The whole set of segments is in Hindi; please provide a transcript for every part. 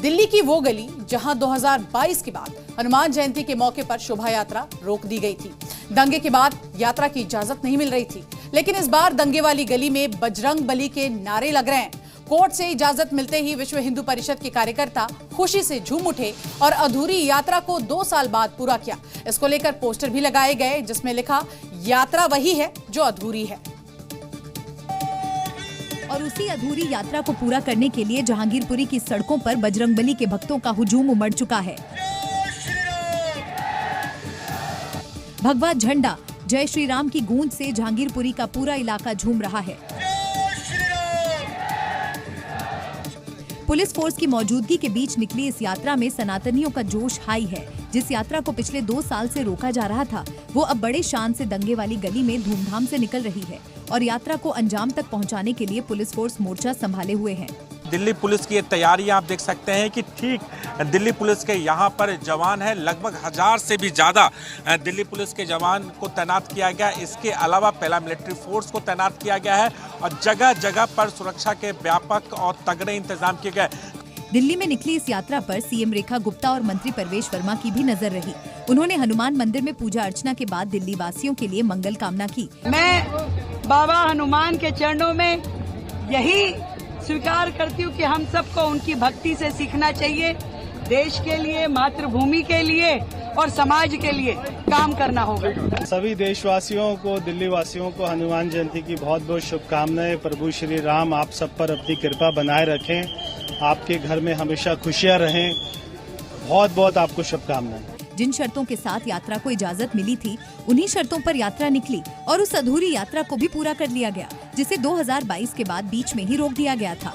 दिल्ली की वो गली जहां 2022 के बाद हनुमान जयंती के मौके पर शोभा यात्रा रोक दी गई थी। दंगे के बाद यात्रा की इजाजत नहीं मिल रही थी, लेकिन इस बार दंगे वाली गली में बजरंग बली के नारे लग रहे हैं। कोर्ट से इजाजत मिलते ही विश्व हिंदू परिषद के कार्यकर्ता खुशी से झूम उठे और अधूरी यात्रा को 2 साल बाद पूरा किया। इसको लेकर पोस्टर भी लगाए गए जिसमें लिखा, यात्रा वही है जो अधूरी है। और उसी अधूरी यात्रा को पूरा करने के लिए जहांगीरपुरी की सड़कों पर बजरंगबली के भक्तों का हुजूम उमड़ चुका है। भगवा झंडा जय श्री राम की गूंज से जहांगीरपुरी का पूरा इलाका झूम रहा है। पुलिस फोर्स की मौजूदगी के बीच निकली इस यात्रा में सनातनियों का जोश हाई है। जिस यात्रा को पिछले 2 साल से रोका जा रहा था, वो अब बड़े शान से दंगे वाली गली में धूमधाम से निकल रही है और यात्रा को अंजाम तक पहुंचाने के लिए पुलिस फोर्स मोर्चा संभाले हुए है। दिल्ली पुलिस की ये तैयारियां आप देख सकते हैं कि ठीक दिल्ली पुलिस के यहाँ पर जवान है, लगभग 1000 से भी ज़्यादा दिल्ली पुलिस के जवान को तैनात किया गया। इसके अलावा पैरामिलिट्री फोर्स को तैनात किया गया है और जगह जगह पर सुरक्षा के व्यापक और तगड़े इंतजाम किए गए। दिल्ली में निकली इस यात्रा पर सीएम रेखा गुप्ता और मंत्री परवेश वर्मा की भी नजर रही। उन्होंने हनुमान मंदिर में पूजा अर्चना के बाद दिल्ली वासियों के लिए मंगल कामना की। मैं बाबा हनुमान के चरणों में यही स्वीकार करती हूँ कि हम सबको उनकी भक्ति से सीखना चाहिए। देश के लिए, मातृभूमि के लिए और समाज के लिए काम करना होगा। सभी देशवासियों को, दिल्ली वासियों को हनुमान जयंती की बहुत बहुत शुभकामनाएं। प्रभु श्री राम आप सब पर अपनी कृपा बनाए रखें, आपके घर में हमेशा खुशियां रहें। बहुत बहुत आपको शुभकामनाएं। जिन शर्तों के साथ यात्रा को इजाजत मिली थी, उन्हीं शर्तों पर यात्रा निकली और उस अधूरी यात्रा को भी पूरा कर लिया गया, जिसे 2022 के बाद बीच में ही रोक दिया गया था।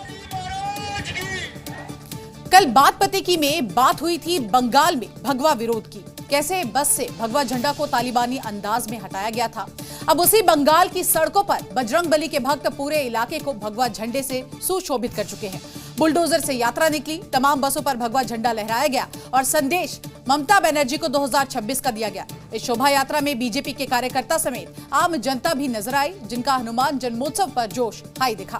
कल बात पते की में बात हुई थी बंगाल में भगवा विरोध की। कैसे बस से भगवा झंडा को तालिबानी अंदाज में हटाया गया था। अब उसी बंगाल की सड़कों पर बजरंगबली के भक्त पूरे इलाके को भगवा झंडे से सुशोभित कर चुके हैं। बुलडोजर से यात्रा निकली, तमाम बसों पर भगवा झंडा लहराया गया और संदेश ममता बनर्जी को 2026 का दिया गया। इस शोभा यात्रा में बीजेपी के कार्यकर्ता समेत आम जनता भी नजर आई, जिनका हनुमान जन्मोत्सव पर जोश हाई दिखा।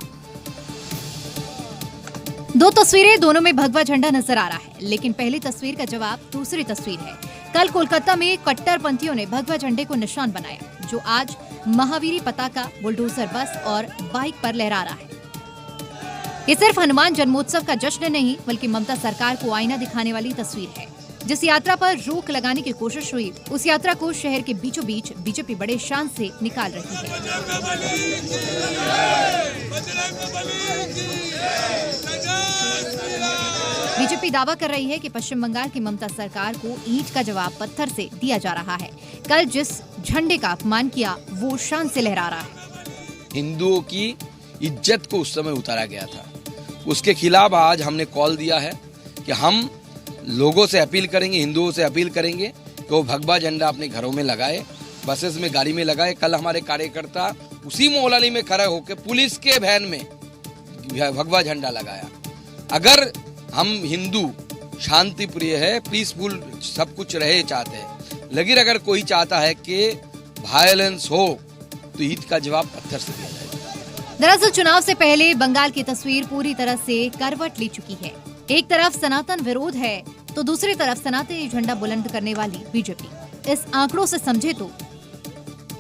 2 तस्वीरें, दोनों में भगवा झंडा नजर आ रहा है, लेकिन पहली तस्वीर का जवाब दूसरी तस्वीर है। कल कोलकाता में कट्टरपंथियों ने भगवा झंडे को निशान बनाया, जो आज महावीरी पताका, बुलडोजर बस और बाइक पर लहरा रहा है। ये सिर्फ हनुमान जन्मोत्सव का जश्न नहीं, बल्कि ममता सरकार को आईना दिखाने वाली तस्वीर है। जिस यात्रा पर रोक लगाने की कोशिश हुई, उस यात्रा को शहर के बीचों बीच बीजेपी बड़े शान से निकाल रही है। बीजेपी दावा कर रही है कि पश्चिम बंगाल की ममता सरकार को ईंट का जवाब पत्थर से दिया जा रहा है। कल जिस झंडे का अपमान किया, वो शान से लहरा रहा है। हिंदुओं की इज्जत को उस समय उतारा गया था। उसके खिलाफ आज हमने कॉल दिया है कि हम लोगों से अपील करेंगे, हिंदुओं से अपील करेंगे कि वो भगवा झंडा अपने घरों में लगाए, बसेस में, गाड़ी में लगाए। कल हमारे कार्यकर्ता उसी मौलाली में खड़े होकर पुलिस के वैन में भगवा झंडा लगाया। अगर हम हिंदू शांति प्रिय है, पीसफुल सब कुछ रहे चाहते हैं, लेकिन अगर कोई चाहता है कि वायलेंस हो तो ईद का जवाब पत्थर से दिया जाएगा। दरअसल चुनाव से पहले बंगाल की तस्वीर पूरी तरह से करवट ले चुकी है। एक तरफ सनातन विरोध है तो दूसरी तरफ सनातनी झंडा बुलंद करने वाली बीजेपी। इस आंकड़ों से समझे तो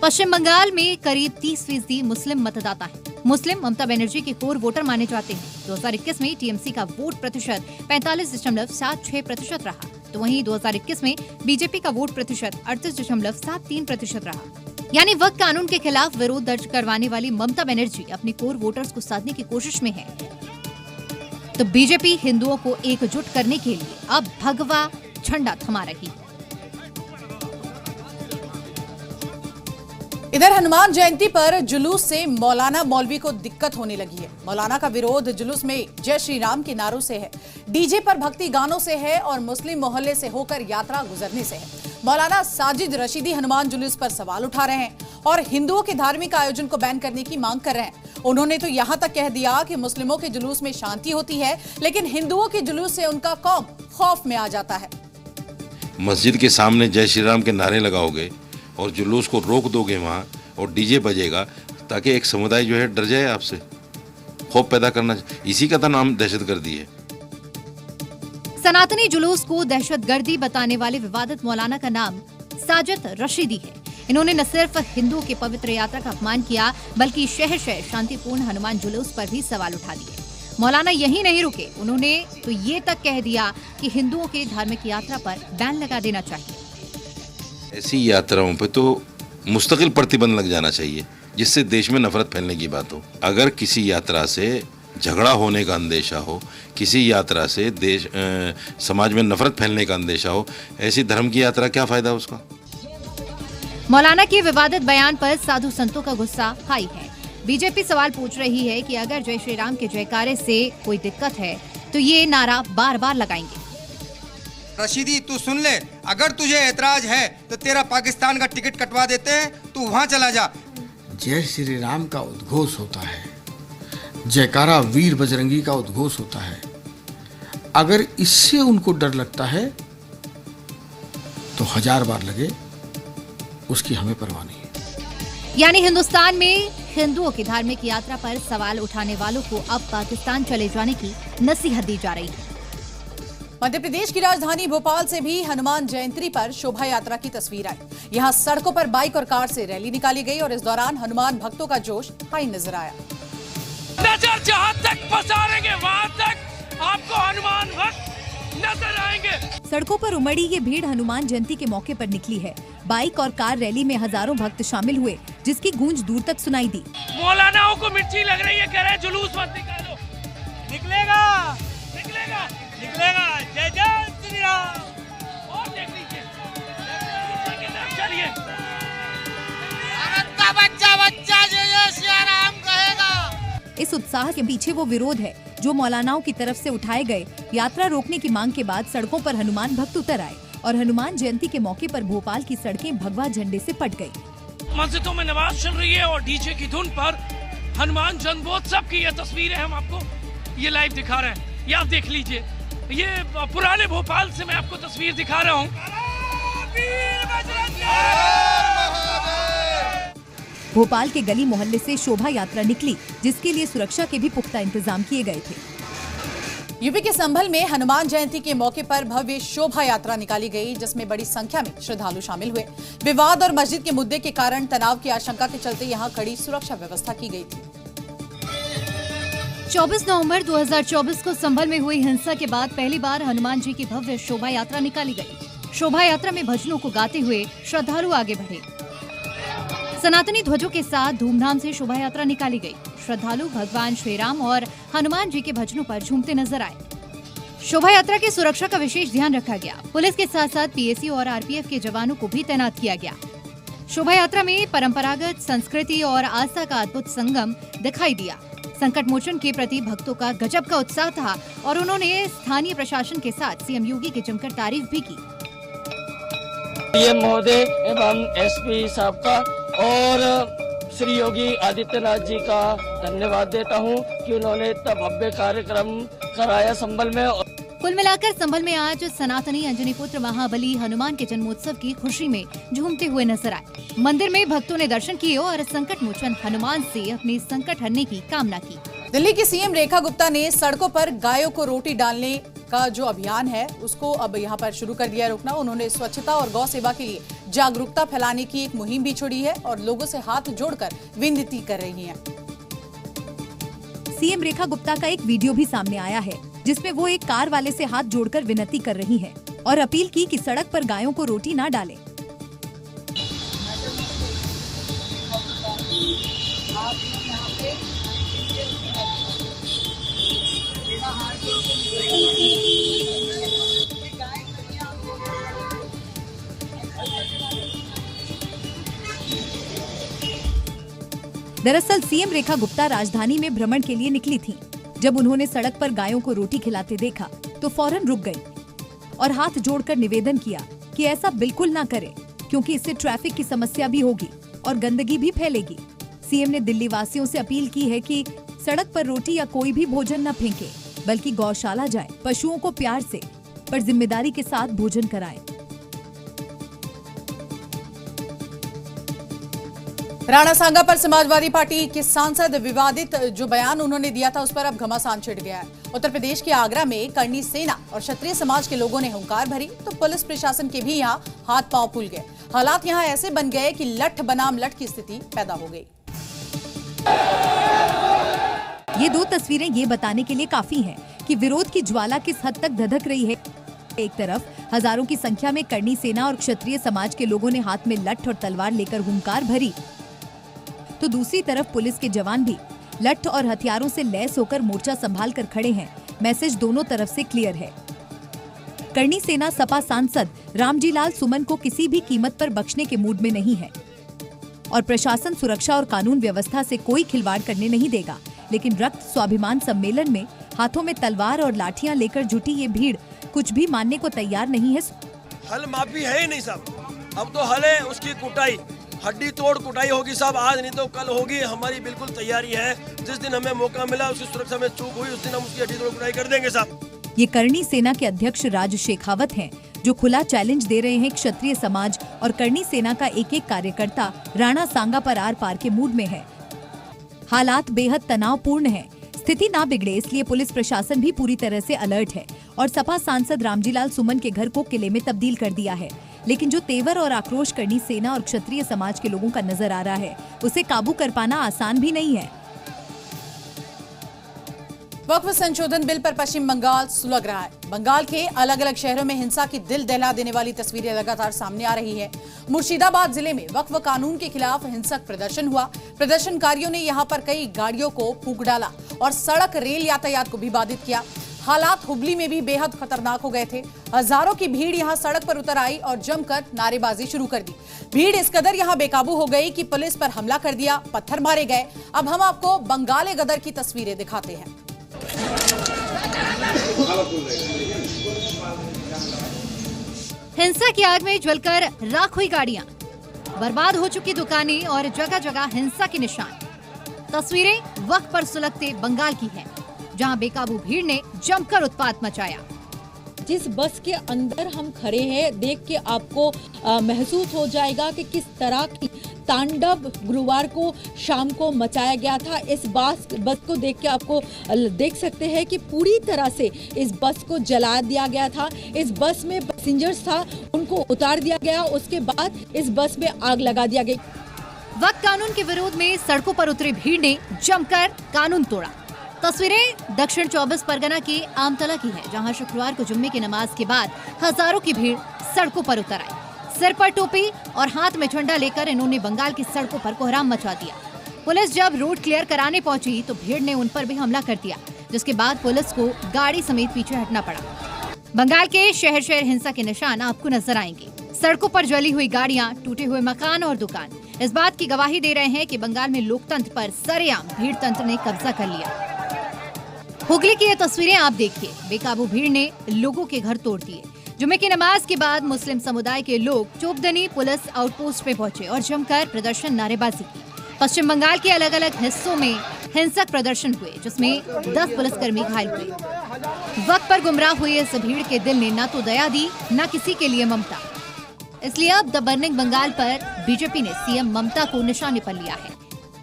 पश्चिम बंगाल में करीब 30% मुस्लिम मतदाता हैं। मुस्लिम ममता बनर्जी के कोर वोटर माने जाते हैं। 2021 में टीएमसी का वोट प्रतिशत 45.76% रहा, तो वहीं 2021 में बीजेपी का वोट प्रतिशत 38.73% रहा। यानी वक्त कानून के खिलाफ विरोध दर्ज करवाने वाली ममता बनर्जी अपने कोर वोटर्स को साधने की कोशिश में है, तो बीजेपी हिंदुओं को एकजुट करने के लिए अब भगवा झंडा थमा रही है। इधर हनुमान जयंती पर जुलूस से मौलाना मौलवी को दिक्कत होने लगी है। मौलाना का विरोध जुलूस में जय श्री राम के नारों से है, डीजे पर भक्ति गानों से है और मुस्लिम मोहल्ले से होकर यात्रा गुजरने से है। मौलाना साजिद रशीदी हनुमान जुलूस पर सवाल उठा रहे हैं और हिंदुओं के धार्मिक आयोजन को बैन करने की मांग कर रहे हैं। उन्होंने तो यहाँ तक कह दिया कि मुस्लिमों के जुलूस में शांति होती है, लेकिन हिंदुओं के जुलूस से उनका कौम खौफ में आ जाता है। मस्जिद के सामने जय श्री राम के नारे लगाओगे और जुलूस को रोक दोगे वहाँ और डीजे बजेगा, ताकि एक समुदाय जो है डर जाए आपसे, खौफ पैदा करना, इसी का तो नाम दहशतगर्दी है। सनातनी जुलूस को दहशतगर्दी बताने वाले विवादित मौलाना का नाम साजिद रशीदी है। इन्होंने न सिर्फ हिंदुओं की पवित्र यात्रा का अपमान किया, बल्कि शहर शहर शांतिपूर्ण हनुमान जुलूस पर भी सवाल उठा दिए। मौलाना यही नहीं रुके, उन्होंने तो ये तक कह दिया कि हिंदुओं के धार्मिक यात्रा पर बैन लगा देना चाहिए। ऐसी यात्राओं पे तो मुस्तकिल प्रतिबंध लग जाना चाहिए, जिससे देश में नफरत फैलने की बात हो। अगर किसी यात्रा से झगड़ा होने का अंदेशा हो, किसी यात्रा से समाज में नफरत फैलने का अंदेशा हो, ऐसी धर्म की यात्रा क्या फायदा उसका। मौलाना के विवादित बयान पर साधु संतों का गुस्सा हाई है। बीजेपी सवाल पूछ रही है कि अगर जय श्री राम के जयकारे से कोई दिक्कत है तो ये नारा बार बार लगाएंगे। रशीदी तू सुन ले, अगर तुझे ऐतराज है तो तेरा पाकिस्तान का टिकट कटवा देते हैं, तू वहाँ चला जा। जय श्री राम का उद्घोष होता है, जयकारा वीर बजरंगी का उद्घोष होता है। अगर इससे उनको डर लगता है तो 1000 बार लगे, उसकी हमें परवाह नहीं है। यानी हिंदुस्तान में हिंदुओं की धार्मिक यात्रा पर सवाल उठाने वालों को अब पाकिस्तान चले जाने की नसीहत दी जा रही है। मध्य प्रदेश की राजधानी भोपाल से भी हनुमान जयंती पर शोभा यात्रा की तस्वीर आई। यहां सड़कों पर बाइक और कार से रैली निकाली गई और इस दौरान हनुमान भक्तों का जोश हाई नजर आया। नजर जहां तक पसारेंगे वहां तक आपको हनुमान भक्त नजर आएंगे। सड़कों पर उमड़ी ये भीड़ हनुमान जयंती के मौके पर निकली है। बाइक और कार रैली में हजारों भक्त शामिल हुए, जिसकी गूंज दूर तक सुनाई दी। मौलानाओं को मिर्ची लग रही है, कह रहे जुलूस मत निकालो। निकलेगा निकलेगा निकलेगा। जय जय श्री राम। और देख लीजिए, चलिए भारत का बच्चा बच्चा जय जय श्री राम कहेगा। इस उत्साह के पीछे वो विरोध है जो मौलानाओं की तरफ से उठाए गए यात्रा रोकने की मांग के बाद सड़कों पर हनुमान भक्त उतर आए और हनुमान जयंती के मौके पर भोपाल की सड़कें भगवा झंडे से पट गई। मस्जिदों में नमाज चल रही है और डीजे की धुन पर हनुमान जन्मोत्सव की ये तस्वीरें हम आपको ये लाइव दिखा रहे हैं। ये आप देख लीजिए, ये पुराने भोपाल से मैं आपको तस्वीर दिखा रहा हूँ। भोपाल के गली मोहल्ले से शोभा यात्रा निकली, जिसके लिए सुरक्षा के भी पुख्ता इंतजाम किए गए थे। यूपी के संभल में हनुमान जयंती के मौके पर भव्य शोभा यात्रा निकाली गई, जिसमें बड़ी संख्या में श्रद्धालु शामिल हुए। विवाद और मस्जिद के मुद्दे के कारण तनाव की आशंका के चलते यहां कड़ी सुरक्षा व्यवस्था की गई थी। 24 नवंबर 2024 को संभल में हुई हिंसा के बाद पहली बार हनुमान जी की भव्य शोभा यात्रा निकाली गई। शोभा यात्रा में भजनों को गाते हुए श्रद्धालु आगे बढ़े। सनातनी ध्वजों के साथ धूमधाम से शोभा यात्रा निकाली गई। श्रद्धालु भगवान श्री राम और हनुमान जी के भजनों पर झूमते नजर आए। शोभा यात्रा की सुरक्षा का विशेष ध्यान रखा गया। पुलिस के साथ साथ पीएसी और आरपीएफ के जवानों को भी तैनात किया गया। शोभा यात्रा में परंपरागत संस्कृति और आस्था का अद्भुत संगम दिखाई दिया। संकट मोचन के प्रति भक्तों का गजब का उत्साह था और उन्होंने स्थानीय प्रशासन के साथ सीएम योगी की जमकर तारीफ भी की। पीएम महोदय एवं एसपी साहब का और श्री योगी आदित्यनाथ जी का धन्यवाद देता हूं कि उन्होंने इतना भव्य कार्यक्रम कराया संभल में। कुल मिलाकर संभल में आज सनातनी अंजनी पुत्र महाबली हनुमान के जन्मोत्सव की खुशी में झूमते हुए नजर आए। मंदिर में भक्तों ने दर्शन किए और संकट मोचन हनुमान से अपने संकट हरने की कामना की। दिल्ली की सीएम रेखा गुप्ता ने सड़कों पर गायों को रोटी डालने का जो अभियान है उसको अब यहां पर शुरू कर दिया रोकना। उन्होंने स्वच्छता और गौ सेवा के लिए जागरूकता फैलाने की एक मुहिम भी छोड़ी है और लोगों से हाथ जोड़कर विनती कर रही हैं। सीएम रेखा गुप्ता का एक वीडियो भी सामने आया है, जिसमें वो एक कार वाले से हाथ जोड़कर विनती कर रही हैं और अपील की कि सड़क पर गायों को रोटी ना डालें। दरअसल सीएम रेखा गुप्ता राजधानी में भ्रमण के लिए निकली थीं। जब उन्होंने सड़क पर गायों को रोटी खिलाते देखा तो फौरन रुक गई और हाथ जोड़कर निवेदन किया कि ऐसा बिल्कुल ना करें, क्योंकि इससे ट्रैफिक की समस्या भी होगी और गंदगी भी फैलेगी। सीएम ने दिल्ली वासियों से अपील की है कि सड़क पर रोटी या कोई भी भोजन न फेंके, बल्कि गौशाला जाएं, पशुओं को प्यार से पर जिम्मेदारी के साथ भोजन कराएं। राणा सांगा पर समाजवादी पार्टी के सांसद विवादित जो बयान उन्होंने दिया था उस पर अब घमासान छिड़ गया है। उत्तर प्रदेश के आगरा में करनी सेना और क्षत्रिय समाज के लोगों ने हुंकार भरी तो पुलिस प्रशासन के भी यहाँ हाथ पांव फूल गए। हालात यहाँ ऐसे बन गए कि लठ बनाम लठ की स्थिति पैदा हो गई। ये दो तस्वीरें ये बताने के लिए काफी हैं कि विरोध की ज्वाला किस हद तक धधक रही है। एक तरफ हजारों की संख्या में करनी सेना और क्षत्रिय समाज के लोगों ने हाथ में लठ और तलवार लेकर हुंकार भरी, तो दूसरी तरफ पुलिस के जवान भी लठ और हथियारों से लैस होकर मोर्चा संभाल कर खड़े हैं। मैसेज दोनों तरफ से क्लियर है। करनी सेना सपा सांसद रामजी लाल सुमन को किसी भी कीमत पर बख्शने के मूड में नहीं है और प्रशासन सुरक्षा और कानून व्यवस्था से कोई खिलवाड़ करने नहीं देगा। लेकिन रक्त स्वाभिमान सम्मेलन में हाथों में तलवार और लाठियां लेकर जुटी ये भीड़ कुछ भी मानने को तैयार नहीं है। हल माफी है ही नहीं साहब, अब तो हल है उसकी कुटाई, हड्डी तोड़ कुटाई होगी साहब, आज नहीं तो कल होगी। हमारी बिल्कुल तैयारी है, जिस दिन हमें मौका मिला उसकी सुरक्षा में चूक हुई उस दिन हम उसकी हड्डी तोड़ कुटाई कर देंगे साहब। ये करनी सेना के अध्यक्ष राज शेखावत हैं, जो खुला चैलेंज दे रहे हैं क्षत्रिय समाज और करनी सेना का एक एक कार्यकर्ता राणा सांगा पर आर पार के मूड में है। हालात बेहद तनावपूर्ण है। स्थिति ना बिगड़े इसलिए पुलिस प्रशासन भी पूरी तरह से अलर्ट है और सपा सांसद रामजीलाल सुमन के घर को किले में तब्दील कर दिया है। लेकिन जो तेवर और आक्रोश करनी सेना और क्षत्रिय समाज के लोगों का नजर आ रहा है, उसे काबू कर पाना आसान भी नहीं है। वक्फ संशोधन बिल पर पश्चिम बंगाल सुलग रहा है। बंगाल के अलग अलग शहरों में हिंसा की दिल दहला देने वाली तस्वीरें लगातार सामने आ रही है। मुर्शिदाबाद जिले में वक्फ कानून के खिलाफ हिंसक प्रदर्शन हुआ। प्रदर्शनकारियों ने यहां पर कई गाड़ियों को फूंक डाला और सड़क रेल यातायात को भी बाधित किया। हालात हुबली में भी बेहद खतरनाक हो गए थे। हजारों की भीड़ यहां सड़क पर उतर आई और जमकर नारेबाजी शुरू कर दी। भीड़ इस कदर यहां बेकाबू हो गई कि पुलिस पर हमला कर दिया, पत्थर मारे गए। अब हम आपको बंगाली गदर की तस्वीरें दिखाते हैं। हिंसा की आग में जलकर राख हुई गाड़ियां, बर्बाद हो चुकी दुकानें और जगह जगह हिंसा के निशान। तस्वीरें वक्त पर सुलगते बंगाल की हैं, जहां बेकाबू भीड़ ने जमकर उत्पात मचाया। जिस बस के अंदर हम खड़े हैं, देख के आपको महसूस हो जाएगा कि किस तरह की तांडव गुरुवार को शाम को मचाया गया था। इस बस को देख के आपको देख सकते हैं कि पूरी तरह से इस बस को जला दिया गया था। इस बस में पैसेंजर्स था, उनको उतार दिया गया। उसके बाद इस बस में आग लगा दिया गया। वक्त कानून के विरोध में सड़कों पर उतरी भीड़ ने जमकर कानून तोड़ा। तस्वीरें दक्षिण 24 परगना के आमतला की है, जहां शुक्रवार को जुम्मे की नमाज के बाद हजारों की भीड़ सड़कों पर उतर आई। सिर पर टोपी और हाथ में झंडा लेकर इन्होंने बंगाल की सड़कों पर कोहराम मचा दिया। पुलिस जब रोड क्लियर कराने पहुंची तो भीड़ ने उन पर भी हमला कर दिया, जिसके बाद पुलिस को गाड़ी समेत पीछे हटना पड़ा। बंगाल के शहर शहर हिंसा के निशान आपको नजर आएंगे। सड़कों पर जली हुई गाड़ियां, टूटे हुए मकान और दुकान इस बात की गवाही दे रहे हैं कि बंगाल में लोकतंत्र पर सरेआम भीड़ तंत्र ने कब्जा कर लिया। हुगली की ये तस्वीरें आप देखिए। बेकाबू भीड़ ने लोगों के घर तोड़ दिए। जुम्मे की नमाज के बाद मुस्लिम समुदाय के लोग चोपदनी पुलिस आउटपोस्ट पे पहुंचे और जमकर प्रदर्शन नारेबाजी की। पश्चिम बंगाल के अलग अलग हिस्सों में हिंसक प्रदर्शन हुए, जिसमें 10 पुलिसकर्मी घायल हुए। वक्त पर गुमराह हुई इस भीड़ के दिल ने न तो दया दी, न किसी के लिए ममता। इसलिए अब द बर्निंग बंगाल पर बीजेपी ने सीएम ममता को निशाने पर लिया है।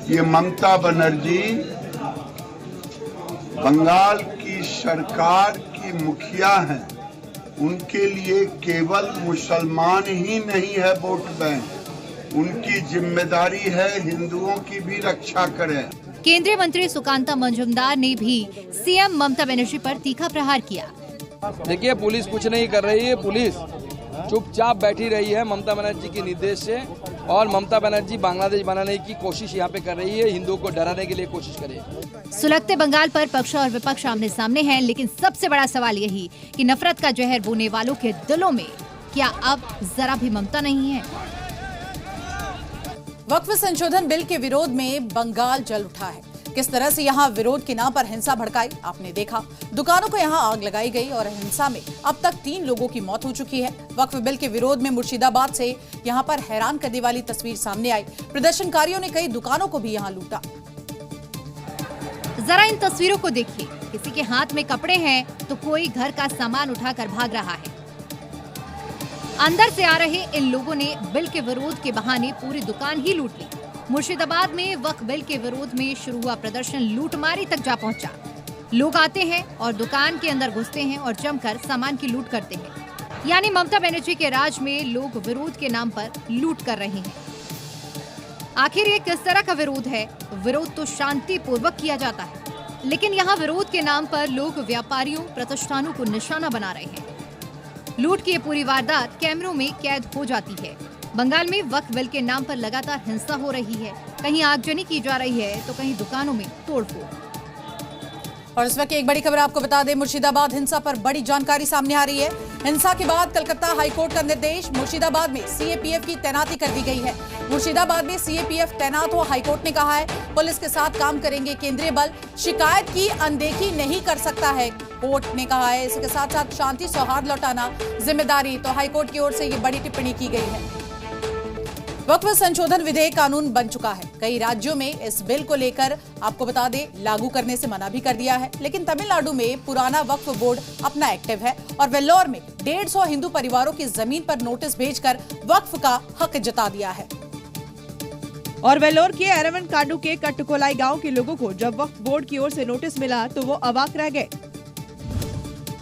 ये ममता बनर्जी बंगाल की सरकार की मुखिया हैं। उनके लिए केवल मुसलमान ही नहीं है वोट बैंक, उनकी जिम्मेदारी है हिंदुओं की भी रक्षा करें। केंद्रीय मंत्री सुकांता मंजुमदार ने भी सीएम ममता बनर्जी पर तीखा प्रहार किया। देखिए, पुलिस कुछ नहीं कर रही है, पुलिस चुपचाप बैठी रही है ममता बनर्जी के निर्देश से। और ममता बनर्जी बांग्लादेश बनाने की कोशिश यहाँ पे कर रही है, हिंदुओं को डराने के लिए कोशिश करे। सुलगते बंगाल पर पक्ष और विपक्ष आमने सामने हैं, लेकिन सबसे बड़ा सवाल यही कि नफरत का जहर बोने वालों के दिलों में क्या अब जरा भी ममता नहीं है? वक्फ संशोधन बिल के विरोध में बंगाल जल उठा है। किस तरह से यहाँ विरोध के नाम पर हिंसा भड़काई आपने देखा। दुकानों को यहाँ आग लगाई गई और हिंसा में अब तक 3 लोगों की मौत हो चुकी है। वक्फ बिल के विरोध में मुर्शिदाबाद से यहाँ पर हैरान करने वाली तस्वीर सामने आई। प्रदर्शनकारियों ने कई दुकानों को भी यहाँ लूटा। जरा इन तस्वीरों को देखिए। किसी के हाथ में कपड़े हैं तो कोई घर का सामान उठाकर भाग रहा है। अंदर से आ रहे इन लोगों ने बिल के विरोध के बहाने पूरी दुकान ही लूट ली। मुर्शिदाबाद में वक्फ बिल के विरोध में शुरू हुआ प्रदर्शन लूटमारी तक जा पहुंचा। लोग आते हैं और दुकान के अंदर घुसते हैं और जमकर सामान की लूट करते हैं। यानी ममता बनर्जी के राज में लोग विरोध के नाम पर लूट कर रहे हैं। आखिर ये किस तरह का विरोध है? विरोध तो शांतिपूर्वक किया जाता है, लेकिन यहाँ विरोध के नाम पर लोग व्यापारियों, प्रतिष्ठानों को निशाना बना रहे हैं। लूट की ये पूरी वारदात कैमरों में कैद हो जाती है। बंगाल में वक्फ बिल के नाम पर लगातार हिंसा हो रही है। कहीं आगजनी की जा रही है तो कहीं दुकानों में तोड़फोड़। और इस वक्त एक बड़ी खबर आपको बता दें, मुर्शिदाबाद हिंसा पर बड़ी जानकारी सामने आ रही है। हिंसा के बाद कलकत्ता हाईकोर्ट का निर्देश, मुर्शिदाबाद में सीएपीएफ की तैनाती कर दी गई है। मुर्शिदाबाद में सीएपीएफ तैनात हो, हाईकोर्ट ने कहा है। पुलिस के साथ काम करेंगे केंद्रीय बल, शिकायत की अनदेखी नहीं कर सकता है, कोर्ट ने कहा है। इसके साथ साथ शांति सौहार्द लौटाना जिम्मेदारी, तो हाईकोर्ट की ओर से ये बड़ी टिप्पणी की गई है। वक्फ संशोधन विधेयक कानून बन चुका है। कई राज्यों में इस बिल को लेकर आपको बता दें लागू करने से मना भी कर दिया है, लेकिन तमिलनाडु में पुराना वक्फ बोर्ड अपना एक्टिव है और वेल्लोर में 150 हिंदू परिवारों की जमीन पर नोटिस भेजकर वक्फ का हक जता दिया है। और वेल्लोर के एरावन कांडू के कट्टकोलाई गांव के लोगों को जब वक्फ बोर्ड की ओर से नोटिस मिला तो वो अवाक रह गए।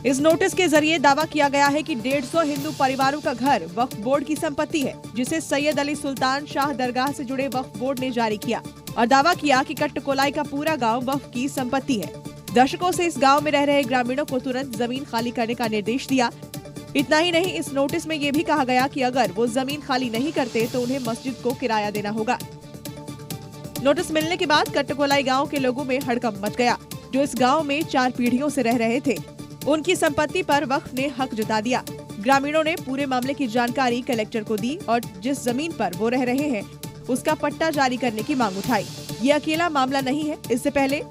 इस नोटिस के जरिए दावा किया गया है कि 150 हिंदू परिवारों का घर वक्फ बोर्ड की संपत्ति है, जिसे सैयद अली सुल्तान शाह दरगाह से जुड़े वक्फ बोर्ड ने जारी किया और दावा किया कि कट्टकोलाई का पूरा गांव वक्फ की संपत्ति है। दशकों से इस गांव में रह रहे ग्रामीणों को तुरंत जमीन खाली करने का निर्देश दिया। इतना ही नहीं, इस नोटिस में ये भी कहा गया कि अगर वो जमीन खाली नहीं करते तो उन्हें मस्जिद को किराया देना होगा। नोटिस मिलने के बाद कट्टकोलाई गाँव के लोगों में हड़कंप मच गया। जो इस गाँव में 4 पीढ़ियों से रह रहे थे, उनकी संपत्ति पर वक्फ ने हक जता दिया। ग्रामीणों ने पूरे मामले की जानकारी कलेक्टर को दी और जिस जमीन पर वो रह रहे हैं उसका पट्टा जारी करने की मांग उठाई। ये अकेला मामला नहीं है, इससे पहले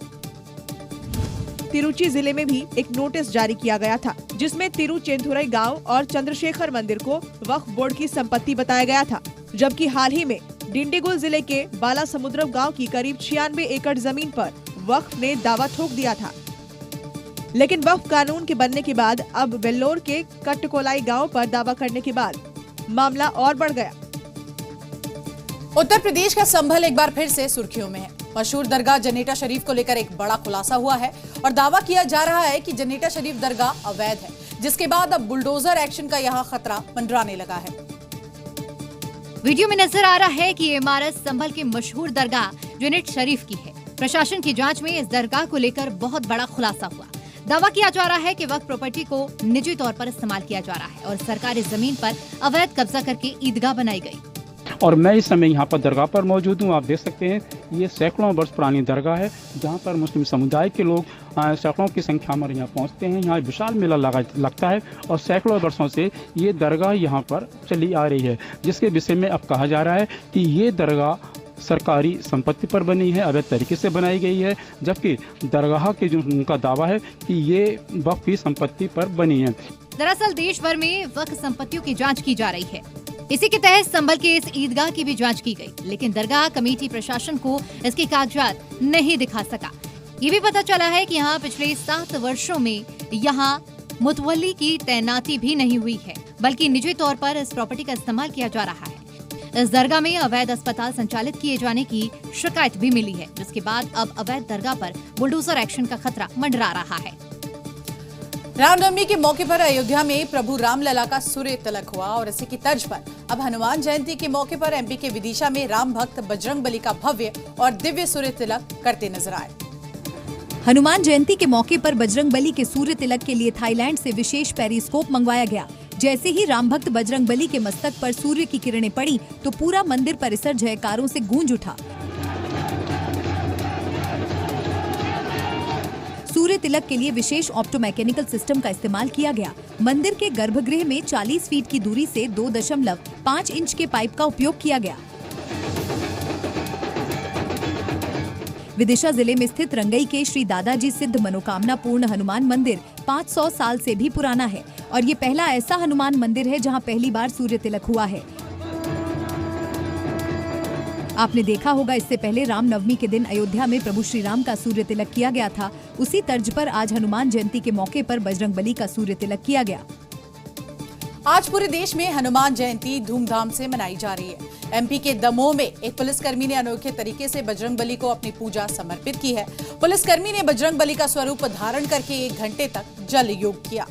तिरुचि जिले में भी एक नोटिस जारी किया गया था, जिसमें तिरुचेंदुरई गांव और चंद्रशेखर मंदिर को वक्फ बोर्ड की संपत्ति बताया गया था। जबकि हाल ही में डिंडीगुल जिले के बालासमुद्रम गाँव की करीब 96 एकड़ जमीन पर वक्फ ने दावा ठोक दिया था। लेकिन वक्फ कानून के बनने के बाद अब वेल्लोर के कट्टकोलाई गांव पर दावा करने के बाद मामला और बढ़ गया। उत्तर प्रदेश का संभल एक बार फिर से सुर्खियों में है। मशहूर दरगाह जनेटा शरीफ को लेकर एक बड़ा खुलासा हुआ है और दावा किया जा रहा है कि जनेटा शरीफ दरगाह अवैध है, जिसके बाद अब बुलडोजर एक्शन का यहाँ खतरा मंडराने लगा है। वीडियो में नजर आ रहा है कि ये इमारत संभल की मशहूर दरगाह जनेट शरीफ की है। प्रशासन की जांच में इस दरगाह को लेकर बहुत बड़ा खुलासा हुआ। दावा किया जा रहा है कि वक्फ प्रॉपर्टी को निजी तौर पर इस्तेमाल किया जा रहा है और सरकारी जमीन पर अवैध कब्जा करके ईदगाह बनाई गई। और मैं इस समय यहाँ पर दरगाह पर मौजूद हूँ। आप देख सकते हैं ये सैकड़ों वर्ष पुरानी दरगाह है, जहाँ पर मुस्लिम समुदाय के लोग सैकड़ों की संख्या में यहाँ पहुँचते हैं। यहाँ विशाल मेला लगता है और सैकड़ों वर्षों से ये दरगाह यहाँ पर चली आ रही है, जिसके विषय में अब कहा जा रहा है कि ये दरगाह सरकारी संपत्ति पर बनी है, अवैध तरीके से बनाई गई है, जबकि दरगाह के जो उनका दावा है कि ये वक्फ की संपत्ति पर बनी है। दरअसल देश भर में वक्फ संपत्तियों की जांच की जा रही है। इसी के तहत संभल के इस ईदगाह की भी जांच की गई, लेकिन दरगाह कमेटी प्रशासन को इसके कागजात नहीं दिखा सका। ये भी पता चला है कि यहाँ पिछले 7 वर्षों में यहाँ मुतवल्ली की तैनाती भी नहीं हुई है, बल्कि निजी तौर पर इस प्रॉपर्टी का इस्तेमाल किया जा रहा है। इस दरगाह में अवैध अस्पताल संचालित किए जाने की शिकायत भी मिली है, जिसके बाद अब अवैध दरगाह पर बुलडोजर एक्शन का खतरा मंडरा रहा है। रामनवमी के मौके पर अयोध्या में प्रभु रामलला का सूर्य तिलक हुआ और इसी की तर्ज पर अब हनुमान जयंती के मौके पर एमपी के विदिशा में राम भक्त बजरंगबली का भव्य और दिव्य सूर्य तिलक करते नजर आए। हनुमान जयंती के मौके पर बजरंगबली के सूर्य तिलक के लिए थाईलैंड से विशेष पेरिस्कोप मंगवाया गया। जैसे ही राम भक्त बजरंगबली के मस्तक पर सूर्य की किरणें पड़ी तो पूरा मंदिर परिसर जयकारों से गूंज उठा। सूर्य तिलक के लिए विशेष ऑप्टोमैकेनिकल सिस्टम का इस्तेमाल किया गया। मंदिर के गर्भगृह में 40 फीट की दूरी से 2.5 इंच के पाइप का उपयोग किया गया। विदिशा जिले में स्थित रंगई के श्री दादाजी सिद्ध मनोकामना पूर्ण हनुमान मंदिर 500 साल से भी पुराना है और ये पहला ऐसा हनुमान मंदिर है जहां पहली बार सूर्य तिलक हुआ है। आपने देखा होगा इससे पहले रामनवमी के दिन अयोध्या में प्रभु श्री राम का सूर्य तिलक किया गया था। उसी तर्ज पर आज हनुमान जयंती के मौके पर बजरंगबली का सूर्य तिलक किया गया। आज पूरे देश में हनुमान जयंती धूमधाम से मनाई जा रही है। एमपी के दमोह में एक पुलिसकर्मी ने अनोखे तरीके से बजरंगबली को अपनी पूजा समर्पित की है। पुलिसकर्मी ने बजरंगबली का स्वरूप धारण करके 1 घंटे तक जल योग किया।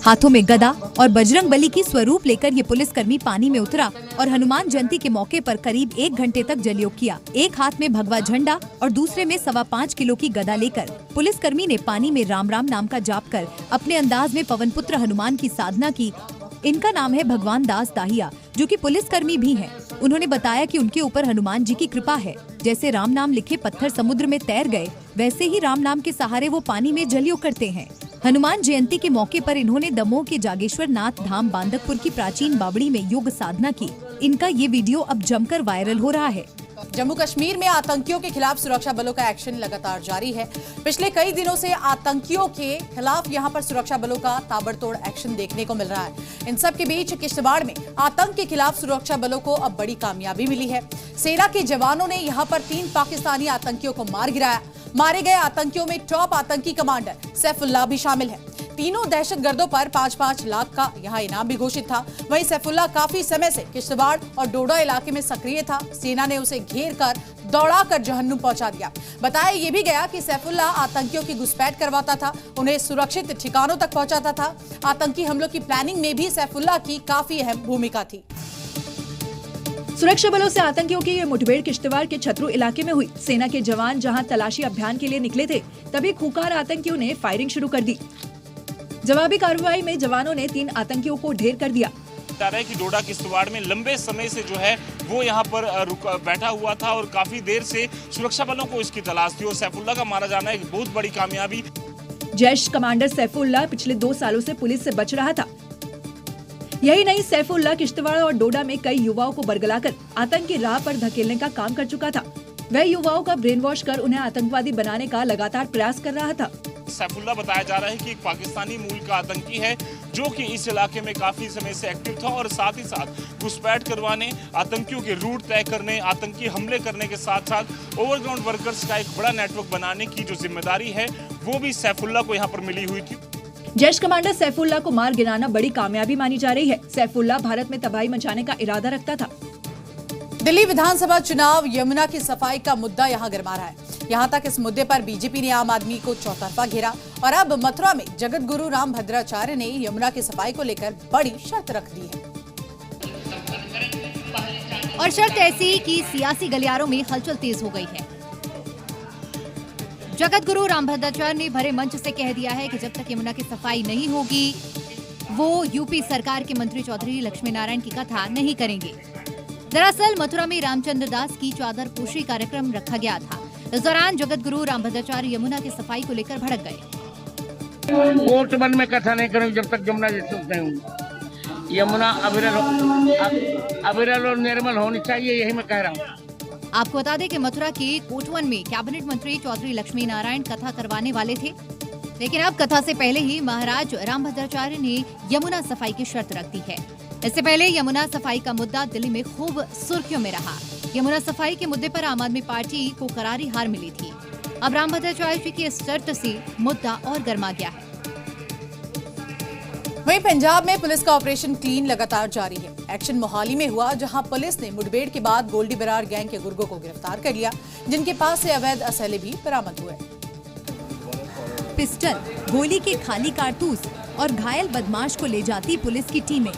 हाथों में गदा और बजरंगबली की स्वरूप लेकर ये पुलिसकर्मी पानी में उतरा और हनुमान जयंती के मौके पर करीब 1 घंटे तक जल योग किया। एक हाथ में भगवा झंडा और दूसरे में 5.25 किलो की गदा लेकर पुलिसकर्मी ने पानी में राम राम नाम का जाप कर अपने अंदाज में पवन पुत्र हनुमान की साधना की। इनका नाम है भगवान दास दाहिया, जो कि पुलिसकर्मी भी हैं। उन्होंने बताया कि उनके ऊपर हनुमान जी की कृपा है। जैसे राम नाम लिखे पत्थर समुद्र में तैर गए, वैसे ही राम नाम के सहारे वो पानी में जल योग करते हैं। हनुमान जयंती के मौके पर इन्होंने दमोह के जागेश्वर नाथ धाम बांदकपुर की प्राचीन बावड़ी में योग साधना की। इनका ये वीडियो अब जमकर वायरल हो रहा है। जम्मू कश्मीर में आतंकियों के खिलाफ सुरक्षा बलों का एक्शन लगातार जारी है। पिछले कई दिनों से आतंकियों के खिलाफ यहां पर सुरक्षा बलों का ताबड़तोड़ एक्शन देखने को मिल रहा है। इन सब के बीच किश्तवाड़ में आतंक के खिलाफ सुरक्षा बलों को अब बड़ी कामयाबी मिली है। सेना के जवानों ने यहां पर 3 पाकिस्तानी आतंकियों को मार गिराया। मारे गए आतंकियों में टॉप आतंकी कमांडर सैफुल्लाह भी शामिल है। तीनों दहशतगर्दों पर 5-5 लाख का यहां इनाम भी घोषित था। वहीं सैफुल्लाह काफी समय से किश्तवाड़ और डोडा इलाके में सक्रिय था। सेना ने उसे घेर कर दौड़ाकर जहन्नुम पहुंचा दिया। बताया ये भी गया कि सैफुल्लाह आतंकियों की घुसपैठ करवाता था, उन्हें सुरक्षित ठिकानों तक पहुंचाता था। आतंकी हमलों की प्लानिंग में भी सैफुल्लाह की काफी अहम भूमिका थी। सुरक्षा बलों से आतंकियों की ये मुठभेड़ किश्तवाड़ के छतरू इलाके में हुई। सेना के जवान जहां तलाशी अभियान के लिए निकले थे, तभी खूंखार आतंकियों ने फायरिंग शुरू कर दी। जवाबी कार्रवाई में जवानों ने 3 आतंकियों को ढेर कर दिया। बता रहा है कि डोडा किश्तवाड़ में लंबे समय से जो है वो यहाँ पर बैठा हुआ था और काफी देर से सुरक्षा बलों को इसकी तलाश थी और सैफुल्लाह का मारा जाना एक बहुत बड़ी कामयाबी। जैश कमांडर सैफुल्लाह पिछले 2 सालों से पुलिस से बच रहा था। यही नहीं, सैफुल्लाह किश्तवाड़ और डोडा में कई युवाओं को बरगलाकर आतंक की राह पर धकेलने का काम कर चुका था। वह युवाओं का ब्रेन वॉश कर उन्हें आतंकवादी बनाने का लगातार प्रयास कर रहा था। सैफुल्लाह बताया जा रहा है कि एक पाकिस्तानी मूल का आतंकी है जो कि इस इलाके में काफी समय से एक्टिव था और साथ ही साथ घुसपैठ करवाने, आतंकियों के रूट तय करने, आतंकी हमले करने के साथ साथ ओवरग्राउंड वर्कर्स का एक बड़ा नेटवर्क बनाने की जो जिम्मेदारी है वो भी सैफुल्लाह को यहाँ पर मिली हुई थी। जैश कमांडर सैफुल्लाह को मार गिराना बड़ी कामयाबी मानी जा रही है। सैफुल्लाह भारत में तबाही मचाने का इरादा रखता था। दिल्ली विधानसभा चुनाव, यमुना की सफाई का मुद्दा यहां गरमा रहा है। यहां तक इस मुद्दे पर बीजेपी ने आम आदमी को चौतरफा घेरा और अब मथुरा में जगत गुरु रामभद्राचार्य ने यमुना की सफाई को लेकर बड़ी शर्त रख दी है। और शर्त ऐसी कि सियासी गलियारों में हलचल तेज हो गई है। जगत गुरु रामभद्राचार्य ने भरे मंच से कह दिया है कि जब तक यमुना की सफाई नहीं होगी वो यूपी सरकार के मंत्री चौधरी लक्ष्मी नारायण की कथा नहीं करेंगे। दरअसल मथुरा में रामचंद्र दास की चादर पोशी कार्यक्रम रखा गया था। इस दौरान जगत गुरु रामभद्राचार्य यमुना की सफाई को लेकर भड़क गए। कोर्ट बंद में कथा नहीं करूँ जब तक यमुना नहीं हूँ। यमुना अविरल और निर्मल होनी चाहिए, यही मैं कह रहा हूँ। आपको बता दें कि मथुरा के कोटवन में कैबिनेट मंत्री चौधरी लक्ष्मी नारायण कथा करवाने वाले थे, लेकिन अब कथा से पहले ही महाराज रामभद्राचार्य ने यमुना सफाई की शर्त रख दी है। इससे पहले यमुना सफाई का मुद्दा दिल्ली में खूब सुर्खियों में रहा। यमुना सफाई के मुद्दे पर आम आदमी पार्टी को करारी हार मिली थी। अब रामभद्राचार्य जी की इस शर्त से मुद्दा और गर्मा गया है। वहीं पंजाब में पुलिस का ऑपरेशन क्लीन लगातार जारी है। एक्शन मोहाली में हुआ, जहां पुलिस ने मुठभेड़ के बाद गोल्डी बराड़ गैंग के गुर्गों को गिरफ्तार कर लिया, जिनके पास से अवैध असले भी बरामद हुए। पिस्टल, गोली के खाली कारतूस और घायल बदमाश को ले जाती पुलिस की टीमें।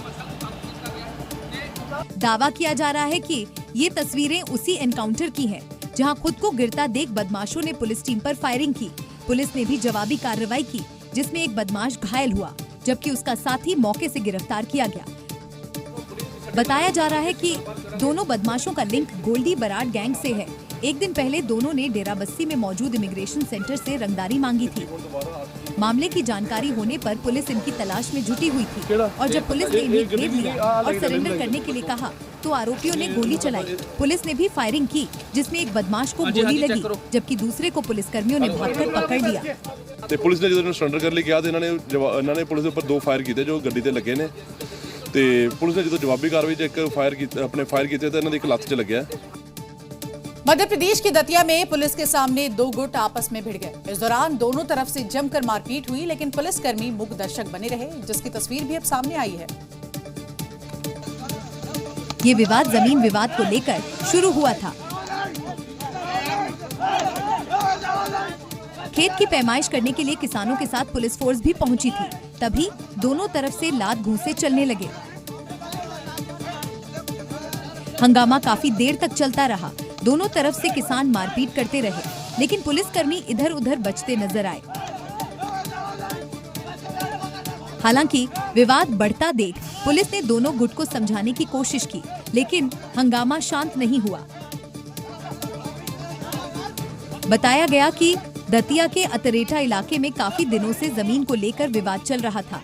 दावा किया जा रहा है कि ये तस्वीरें उसी एनकाउंटर की हैं, जहां खुद को गिरता देख बदमाशों ने पुलिस टीम पर फायरिंग की। पुलिस ने भी जवाबी कार्रवाई की, जिसमें एक बदमाश घायल हुआ, जबकि उसका साथी मौके से गिरफ्तार किया गया। बताया जा रहा है कि दोनों बदमाशों का लिंक गोल्डी बराड़ गैंग से है। एक दिन पहले दोनों ने डेराबस्सी में मौजूद इमिग्रेशन सेंटर से रंगदारी मांगी थी। मामले की जानकारी होने पर पुलिस इनकी तलाश में जुटी हुई थी और जब पुलिस ने इन्हें घेर लिया और सरेंडर करने के लिए कहा तो आरोपियों ने गोली चलाई। पुलिस ने भी फायरिंग की, जिसमें एक बदमाश को गोली लगी, जबकि दूसरे को पुलिसकर्मियों ने भागकर पकड़ लिया। पुलिस ने जो सरेंडर कर लिया इन्होंने पुलिस के ऊपर 2 फायर किए जो गड्डी ते लगे ने। पुलिस ने जो जवाबी कार्रवाई एक फायर किए तो इन्होंने एक लत्त च लग्या। मध्य प्रदेश की दतिया में पुलिस के सामने दो गुट आपस में भिड़ गए। इस दौरान दोनों तरफ से जमकर मारपीट हुई, लेकिन पुलिसकर्मी मूक दर्शक बने रहे, जिसकी तस्वीर भी अब सामने आई है। ये विवाद जमीन विवाद को लेकर शुरू हुआ था। खेत की पैमाइश करने के लिए किसानों के साथ पुलिस फोर्स भी पहुंची थी। तभी दोनों तरफ से लात घूंसे चलने लगे। हंगामा काफी देर तक चलता रहा। दोनों तरफ से किसान मारपीट करते रहे, लेकिन पुलिसकर्मी इधर उधर बचते नजर आए। हालांकि विवाद बढ़ता देख पुलिस ने दोनों गुट को समझाने की कोशिश की, लेकिन हंगामा शांत नहीं हुआ। बताया गया कि दतिया के अतरेटा इलाके में काफी दिनों से जमीन को लेकर विवाद चल रहा था।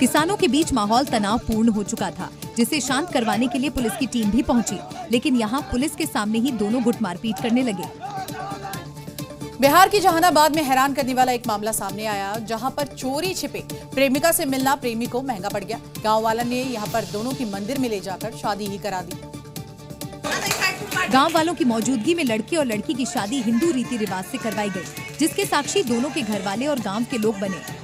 किसानों के बीच माहौल तनावपूर्ण हो चुका था, जिसे शांत करवाने के लिए पुलिस की टीम भी पहुंची, लेकिन यहां पुलिस के सामने ही दोनों गुट मारपीट करने लगे। बिहार की जहानाबाद में हैरान करने वाला एक मामला सामने आया, जहां पर चोरी छिपे प्रेमिका से मिलना प्रेमी को महंगा पड़ गया। गांव वालों ने यहां पर दोनों की मंदिर में ले जाकर शादी ही करा दी। गांव वालों की मौजूदगी में लड़के और लड़की की शादी हिंदू रीति रिवाज से करवाई गई, जिसके साक्षी दोनों के घर वाले और गांव के लोग बने।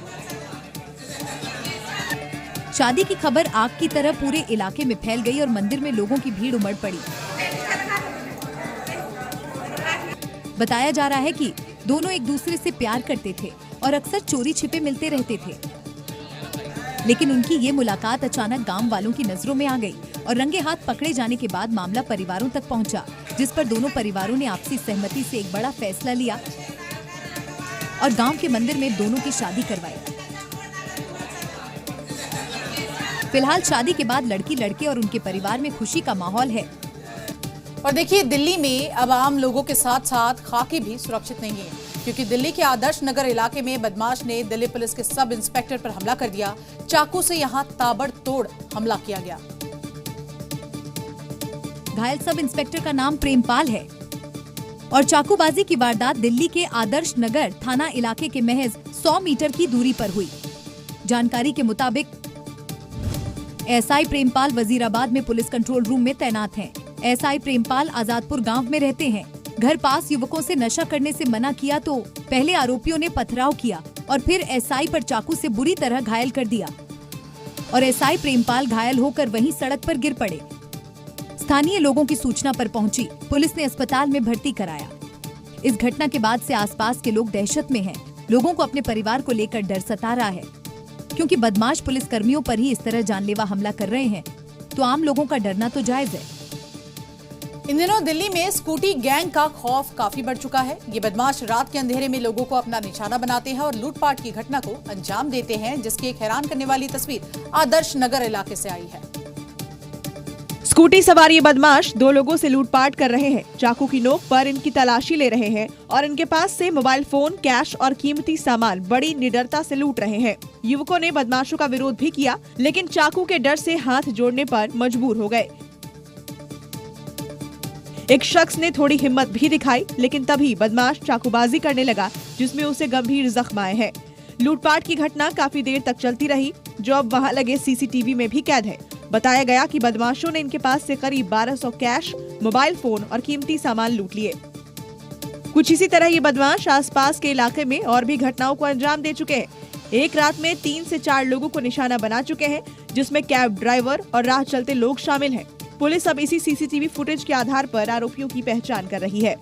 शादी की खबर आग की तरह पूरे इलाके में फैल गई और मंदिर में लोगों की भीड़ उमड़ पड़ी। बताया जा रहा है कि दोनों एक दूसरे से प्यार करते थे और अक्सर चोरी छिपे मिलते रहते थे, लेकिन उनकी ये मुलाकात अचानक गांव वालों की नजरों में आ गई और रंगे हाथ पकड़े जाने के बाद मामला परिवारों तक पहुंचा, जिस पर दोनों परिवारों ने आपसी सहमति से एक बड़ा फैसला लिया और गांव के मंदिर में दोनों की शादी करवाई। फिलहाल शादी के बाद लड़की लड़के और उनके परिवार में खुशी का माहौल है। और देखिए, दिल्ली में अब आम लोगों के साथ साथ खाकी भी सुरक्षित नहीं है, क्योंकि दिल्ली के आदर्श नगर इलाके में बदमाश ने दिल्ली पुलिस के सब इंस्पेक्टर पर हमला कर दिया। चाकू से यहां ताबड़तोड़ हमला किया गया। घायल सब इंस्पेक्टर का नाम प्रेमपाल है और चाकूबाजी की वारदात दिल्ली के आदर्श नगर थाना इलाके के महज 100 मीटर की दूरी पर हुई। जानकारी के मुताबिक एसआई प्रेमपाल वजीराबाद में पुलिस कंट्रोल रूम में तैनात हैं। एसआई प्रेमपाल आजादपुर गांव में रहते हैं। घर पास युवकों से नशा करने से मना किया तो पहले आरोपियों ने पथराव किया और फिर एसआई पर चाकू से बुरी तरह घायल कर दिया और एसआई प्रेमपाल घायल होकर वहीं सड़क पर गिर पड़े। स्थानीय लोगों की सूचना पर पहुंची पुलिस ने अस्पताल में भर्ती कराया। इस घटना के बाद से आसपास के लोग दहशत में हैं। लोगों को अपने परिवार को लेकर डर सता रहा है, क्योंकि बदमाश पुलिस कर्मियों पर ही इस तरह जानलेवा हमला कर रहे हैं, तो आम लोगों का डरना तो जायज है। इन दिनों दिल्ली में स्कूटी गैंग का खौफ काफी बढ़ चुका है। ये बदमाश रात के अंधेरे में लोगों को अपना निशाना बनाते हैं और लूटपाट की घटना को अंजाम देते हैं, जिसकी एक हैरान करने वाली तस्वीर आदर्श नगर इलाके से आई है। स्कूटी सवार ये बदमाश दो लोगों से लूटपाट कर रहे हैं। चाकू की नोक पर इनकी तलाशी ले रहे हैं और इनके पास से मोबाइल फोन, कैश और कीमती सामान बड़ी निडरता से लूट रहे हैं। युवकों ने बदमाशों का विरोध भी किया, लेकिन चाकू के डर से हाथ जोड़ने पर मजबूर हो गए। एक शख्स ने थोड़ी हिम्मत भी दिखाई, लेकिन तभी बदमाश चाकूबाजी करने लगा, जिसमें उसे गंभीर जख्म आए हैं। लूटपाट की घटना काफी देर तक चलती रही, जो अब वहां लगे सीसीटीवी में भी कैद है। बताया गया कि बदमाशों ने इनके पास से करीब 1200 कैश, मोबाइल फोन और कीमती सामान लूट लिए। कुछ इसी तरह ये बदमाश आसपास के इलाके में और भी घटनाओं को अंजाम दे चुके हैं। एक रात में 3 से 4 लोगों को निशाना बना चुके हैं, जिसमें कैब ड्राइवर और राह चलते लोग शामिल हैं। पुलिस अब इसी सीसीटीवी फुटेज के आधार पर आरोपियों की पहचान कर रही है।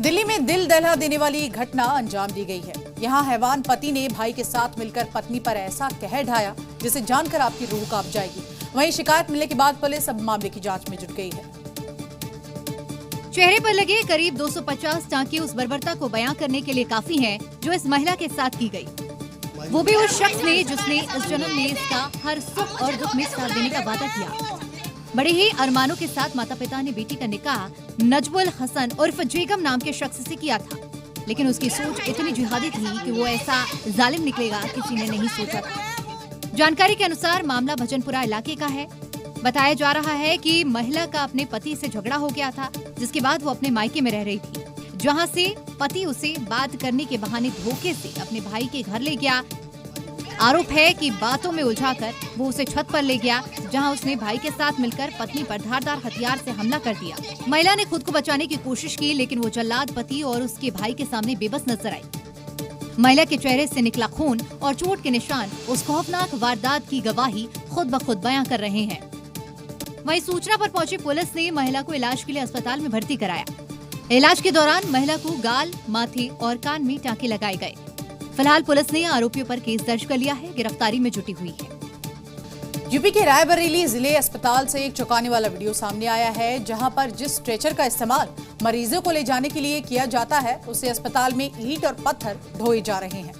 दिल्ली में दिल दहला देने वाली घटना अंजाम दी गई है। यहाँ हैवान पति ने भाई के साथ मिलकर पत्नी पर ऐसा कहर ढाया, जिसे जानकर आपकी रूह कांप जाएगी। वहीं शिकायत मिलने के बाद पुलिस अब मामले की जांच में जुट गई है। चेहरे पर लगे करीब 250 टांके उस बर्बरता को बयां करने के लिए काफी हैं, जो इस महिला के साथ की गई। वो भी उस शख्स ने जिसने इस जन्म में इसका हर सुख और दुख में साथ देने का वादा किया। बड़े ही अरमानों के साथ माता पिता ने बेटी का निकाह नजमुल हसन उर्फ जेगम नाम के शख्स से किया था, लेकिन उसकी सोच इतनी जिहादी थी कि वो ऐसा जालिम निकलेगा किसी ने नहीं सोचा था। जानकारी के अनुसार मामला भजनपुरा इलाके का है। बताया जा रहा है कि महिला का अपने पति से झगड़ा हो गया था, जिसके बाद वो अपने मायके में रह रही थी, जहां से पति उसे बात करने के बहाने धोखे से अपने भाई के घर ले गया। आरोप है कि बातों में उलझाकर वो उसे छत पर ले गया, जहां उसने भाई के साथ मिलकर पत्नी पर धारदार हथियार से हमला कर दिया। महिला ने खुद को बचाने की कोशिश की, लेकिन वो जल्लाद पति और उसके भाई के सामने बेबस नजर आई। महिला के चेहरे से निकला खून और चोट के निशान उस खौफनाक वारदात की गवाही खुद ब खुद बयां कर रहे हैं। वहीं सूचना पर पहुंची पुलिस ने महिला को इलाज के लिए अस्पताल में भर्ती कराया। इलाज के दौरान महिला को गाल, माथे और कान में टाँके लगाए गए। फिलहाल पुलिस ने आरोपियों पर केस दर्ज कर लिया है, गिरफ्तारी में जुटी हुई है। यूपी के रायबरेली जिले अस्पताल से एक चौंकाने वाला वीडियो सामने आया है, जहां पर जिस स्ट्रेचर का इस्तेमाल मरीजों को ले जाने के लिए किया जाता है, उसे अस्पताल में ईंट और पत्थर ढोए जा रहे हैं।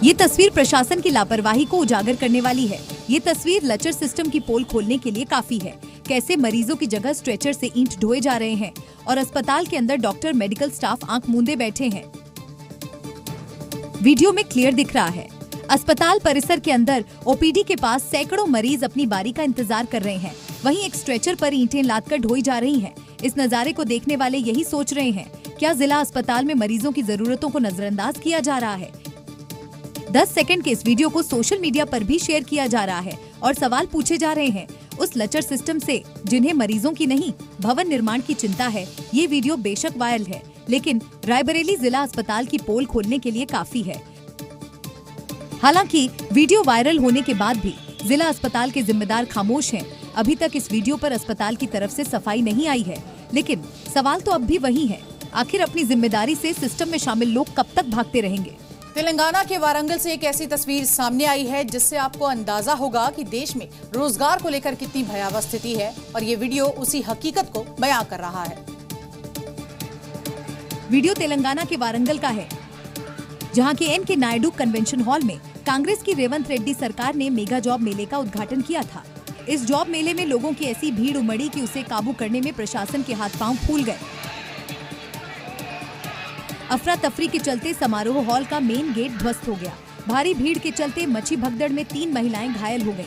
ये तस्वीर प्रशासन की लापरवाही को उजागर करने वाली है। ये तस्वीर लचर सिस्टम की पोल खोलने के लिए काफी है। कैसे मरीजों की जगह स्ट्रेचर से ईंट ढोए जा रहे हैं और अस्पताल के अंदर डॉक्टर, मेडिकल स्टाफ आंख मूंदे बैठे हैं। वीडियो में क्लियर दिख रहा है। अस्पताल परिसर के अंदर ओपीडी के पास सैकड़ों मरीज अपनी बारी का इंतजार कर रहे हैं। वहीं एक स्ट्रेचर पर ईंटें लादकर ढोई जा रही हैं। इस नजारे को देखने वाले यही सोच रहे हैं, क्या जिला अस्पताल में मरीजों की जरूरतों को नजरअंदाज किया जा रहा है? 10 सेकंड के इस वीडियो को सोशल मीडिया पर भी शेयर किया जा रहा है और सवाल पूछे जा रहे हैं उस लचर सिस्टम से जिन्हें मरीजों की नहीं, भवन निर्माण की चिंता है। ये वीडियो बेशक वायरल है, लेकिन रायबरेली जिला अस्पताल की पोल खोलने के लिए काफी है। हालांकि वीडियो वायरल होने के बाद भी जिला अस्पताल के जिम्मेदार खामोश हैं। अभी तक इस वीडियो पर अस्पताल की तरफ से सफाई नहीं आई है, लेकिन सवाल तो अब भी वही है, आखिर अपनी जिम्मेदारी से सिस्टम में शामिल लोग कब तक भागते रहेंगे? तेलंगाना के वारंगल से एक ऐसी तस्वीर सामने आई है जिससे आपको अंदाजा होगा कि देश में रोजगार को लेकर कितनी भयावह स्थिति है, और ये वीडियो उसी हकीकत को बयां कर रहा है। वीडियो तेलंगाना के वारंगल का है, जहां के एन के नायडू कन्वेंशन हॉल में कांग्रेस की रेवंत रेड्डी सरकार ने मेगा जॉब मेले का उद्घाटन किया था। इस जॉब मेले में लोगों की ऐसी भीड़ उमड़ी कि उसे काबू करने में प्रशासन के हाथ पांव फूल गए। अफरा तफरी के चलते समारोह हॉल का मेन गेट ध्वस्त हो गया। भारी भीड़ के चलते मची भगदड़ में 3 महिलाएं घायल हो गईं।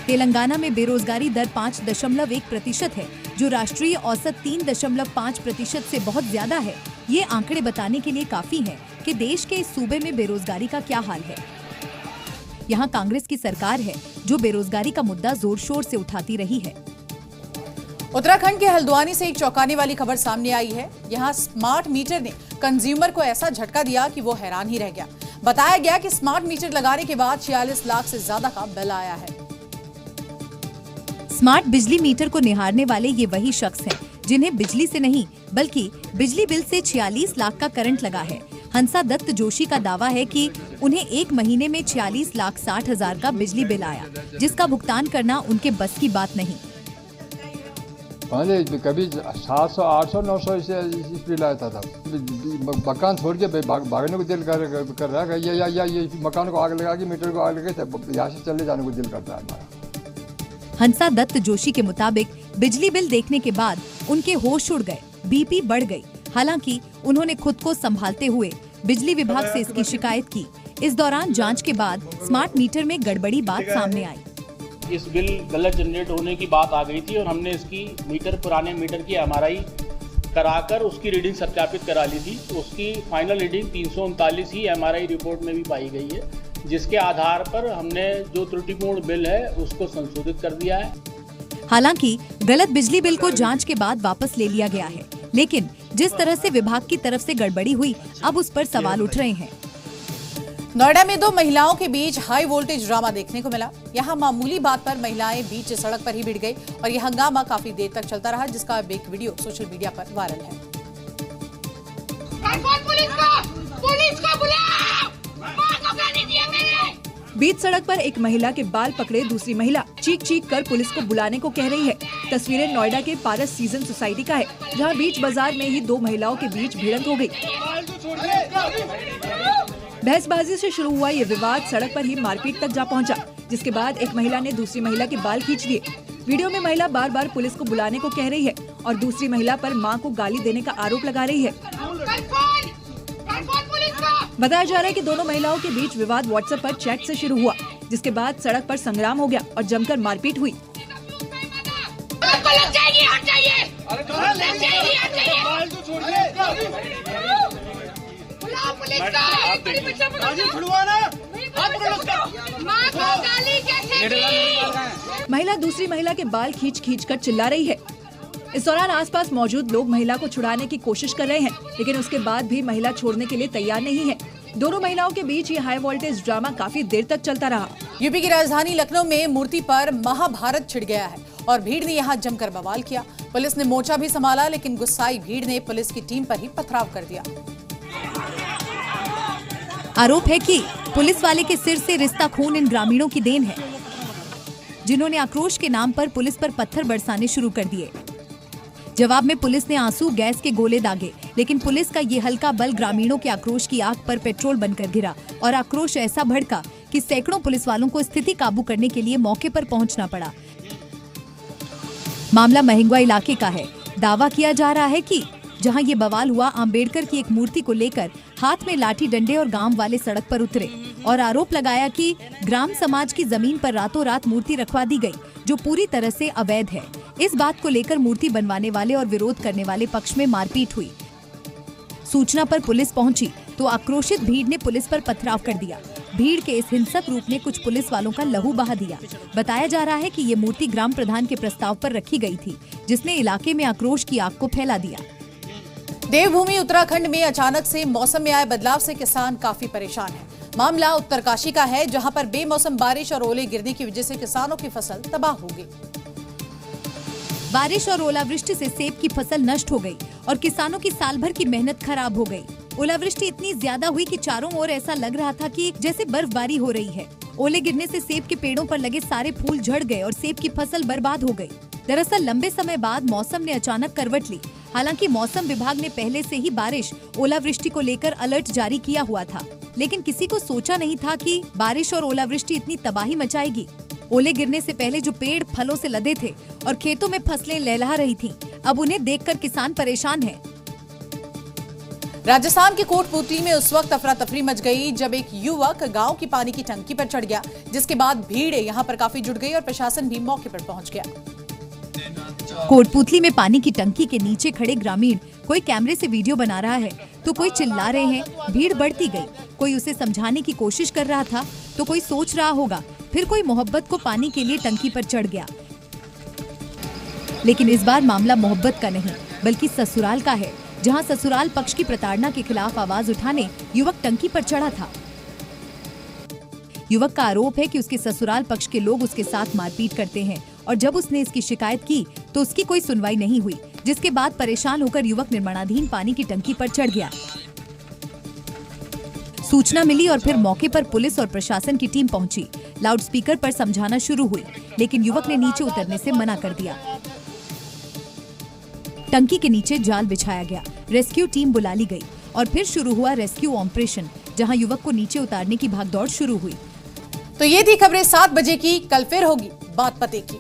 तेलंगाना में बेरोजगारी दर 5.1% है, जो राष्ट्रीय औसत 3.5% से बहुत ज्यादा है। ये आंकड़े बताने के लिए काफी हैं कि देश के इस सूबे में बेरोजगारी का क्या हाल है। यहाँ कांग्रेस की सरकार है जो बेरोजगारी का मुद्दा जोर शोर से उठाती रही है। उत्तराखंड के हल्द्वानी से एक चौंकाने वाली खबर सामने आई है। यहाँ स्मार्ट मीटर ने कंज्यूमर को ऐसा झटका दिया कि वो हैरान ही रह गया। बताया गया कि स्मार्ट मीटर लगाने के बाद 46 लाख से ज्यादा का बिल आया है। स्मार्ट बिजली मीटर को निहारने वाले ये वही शख्स हैं जिन्हें बिजली से नहीं बल्कि बिजली बिल से 46 लाख का करंट लगा है। हंसा दत्त जोशी का दावा है कि उन्हें एक महीने में 46,60,000 का बिजली बिल आया, जिसका भुगतान करना उनके बस की बात नहीं। पहले कभी 700, 800, 900 से बिल आता था। मकान छोड़ के भागने को दिल कर रहा है, या मकान को आग लगा के मीटर को आग लगा यहाँ से चले जाने को दिल करता है हमारा। हंसा दत्त जोशी के मुताबिक बिजली बिल देखने के बाद उनके होश उड़ गए, बीपी बढ़ गई। हालांकि उन्होंने खुद को संभालते हुए बिजली विभाग से इसकी शिकायत की। इस दौरान जांच के बाद स्मार्ट मीटर में गड़बड़ी बात सामने आई। इस बिल गलत जनरेट होने की बात आ गई थी और हमने इसकी पुराने मीटर की MRI कराकर उसकी रीडिंग सत्यापित करा ली थी। तो उसकी फाइनल रीडिंग 339 ही MRI रिपोर्ट में भी पाई गई है, जिसके आधार पर हमने जो त्रुटिपूर्ण बिल है उसको संशोधित कर दिया है। हालांकि गलत बिजली बिल को जांच के बाद वापस ले लिया गया है, लेकिन जिस तरह से विभाग की तरफ से गड़बड़ी हुई, अब उस पर सवाल उठ रहे हैं। नोएडा में 2 महिलाओं के बीच हाई वोल्टेज ड्रामा देखने को मिला। यहाँ मामूली बात पर महिलाएं बीच सड़क पर ही भिड़ गई और यह हंगामा काफी देर तक चलता रहा, जिसका अब एक वीडियो सोशल मीडिया पर वायरल है। पुलिस को बुलाओ! बीच सड़क पर एक महिला के बाल पकड़े दूसरी महिला चीख कर पुलिस को बुलाने को कह रही है। तस्वीरें नोएडा के पारस सीजन सोसाइटी का है, जहां बीच बाजार में ही 2 महिलाओं के बीच भिड़ंत हो गई। बहसबाजी से शुरू हुआ ये विवाद सड़क पर ही मारपीट तक जा पहुंचा, जिसके बाद एक महिला ने दूसरी महिला के बाल खींच लिए। वीडियो में महिला बार बार पुलिस को बुलाने को कह रही है और दूसरी महिला पर मां को गाली देने का आरोप लगा रही है। बताया जा रहा है कि दोनों महिलाओं के बीच विवाद व्हाट्सएप पर चैट से शुरू हुआ, जिसके बाद सड़क पर संग्राम हो गया और जमकर मारपीट हुई। महिला दूसरी महिला के बाल खींच खींच कर चिल्ला रही है। इस दौरान आसपास मौजूद लोग महिला को छुड़ाने की कोशिश कर रहे हैं, लेकिन उसके बाद भी महिला छोड़ने के लिए तैयार नहीं है। दोनों महिलाओं के बीच ये हाई वोल्टेज ड्रामा काफी देर तक चलता रहा। यूपी की राजधानी लखनऊ में मूर्ति पर महाभारत छिड़ गया है और भीड़ ने यहां जमकर बवाल किया। पुलिस ने मोर्चा भी संभाला, लेकिन गुस्साई भीड़ ने पुलिस की टीम पर ही पथराव कर दिया। आरोप है कि पुलिस वाले के सिर से रिश्ता खून इन ग्रामीणों की देन है, जिन्होंने आक्रोश के नाम पर पुलिस पर पत्थर बरसाने शुरू कर दिए। जवाब में पुलिस ने आंसू गैस के गोले दागे, लेकिन पुलिस का ये हल्का बल ग्रामीणों के आक्रोश की आग पर पेट्रोल बनकर गिरा और आक्रोश ऐसा भड़का कि सैकड़ों पुलिस वालों को स्थिति काबू करने के लिए मौके पर पहुंचना पड़ा। मामला महिंगवा इलाके का है। दावा किया जा रहा है कि जहां ये बवाल हुआ, अंबेडकर की एक मूर्ति को लेकर हाथ में लाठी डंडे और गांव वाले सड़क पर उतरे और आरोप लगाया कि ग्राम समाज की जमीन पर रातों रात मूर्ति रखवा दी गई, जो पूरी तरह से अवैध है। इस बात को लेकर मूर्ति बनवाने वाले और विरोध करने वाले पक्ष में मारपीट हुई। सूचना पर पुलिस पहुंची तो आक्रोशित भीड़ ने पुलिस पर पथराव कर दिया। भीड़ के इस हिंसक रूप ने कुछ पुलिस वालों का लहू बहा दिया। बताया जा रहा है कि ये मूर्ति ग्राम प्रधान के प्रस्ताव पर रखी गई थी, जिसने इलाके में आक्रोश की आग को फैला दिया। देवभूमि उत्तराखंड में अचानक से मौसम में आए बदलाव से किसान काफी परेशान हैं। मामला उत्तरकाशी का है, जहां पर बेमौसम बारिश और ओले गिरने की वजह से किसानों की फसल तबाह हो गई। बारिश और ओलावृष्टि से सेब की फसल नष्ट हो गई और किसानों की साल भर की मेहनत खराब हो गई। ओलावृष्टि इतनी ज्यादा हुई कि चारों ओर ऐसा लग रहा था कि जैसे बर्फबारी हो रही है। ओले गिरने से सेब के पेड़ों पर लगे सारे फूल झड़ गए और सेब की फसल बर्बाद हो गई। दरअसल लंबे समय बाद मौसम ने अचानक करवट ली। हालांकि मौसम विभाग ने पहले से ही बारिश ओलावृष्टि को लेकर अलर्ट जारी किया हुआ था, लेकिन किसी को सोचा नहीं था कि बारिश और ओलावृष्टि इतनी तबाही मचाएगी। ओले गिरने से पहले जो पेड़ फलों से लदे थे और खेतों में फसलें लहलहा रही थीं, अब उन्हें देखकर किसान परेशान हैं। राजस्थान के कोटपुतली में उस वक्त अफरा तफरी मच गई जब एक युवक गांव की पानी की टंकी पर चढ़ गया, जिसके बाद भीड़ यहां पर काफी जुट गई और प्रशासन भी मौके पर पहुंच गया। कोटपुतली में पानी की टंकी के नीचे खड़े ग्रामीण कोई कैमरे से वीडियो बना रहा है तो कोई चिल्ला रहे हैं। भीड़ बढ़ती गई। कोई उसे समझाने की कोशिश कर रहा था तो कोई सोच रहा होगा, फिर कोई मोहब्बत को पाने के लिए टंकी पर चढ़ गया। लेकिन इस बार मामला मोहब्बत का नहीं बल्कि ससुराल का है, जहां ससुराल पक्ष की प्रताड़ना के खिलाफ आवाज उठाने युवक टंकी पर चढ़ा था। युवक का आरोप है कि उसके ससुराल पक्ष के लोग उसके साथ मारपीट करते हैं और जब उसने इसकी शिकायत की तो उसकी कोई सुनवाई नहीं हुई, जिसके बाद परेशान होकर युवक निर्माणाधीन पानी की टंकी पर चढ़ गया। सूचना मिली और फिर मौके पर पुलिस और प्रशासन की टीम पहुंची। लाउडस्पीकर पर समझाना शुरू हुई, लेकिन युवक ने नीचे उतरने से मना कर दिया। टंकी के नीचे जाल बिछाया गया, रेस्क्यू टीम बुला ली गई और फिर शुरू हुआ रेस्क्यू ऑपरेशन, जहां युवक को नीचे उतारने की भागदौड़ शुरू हुई। तो ये थी खबरें 7 बजे की। कल फिर होगी बात पते की।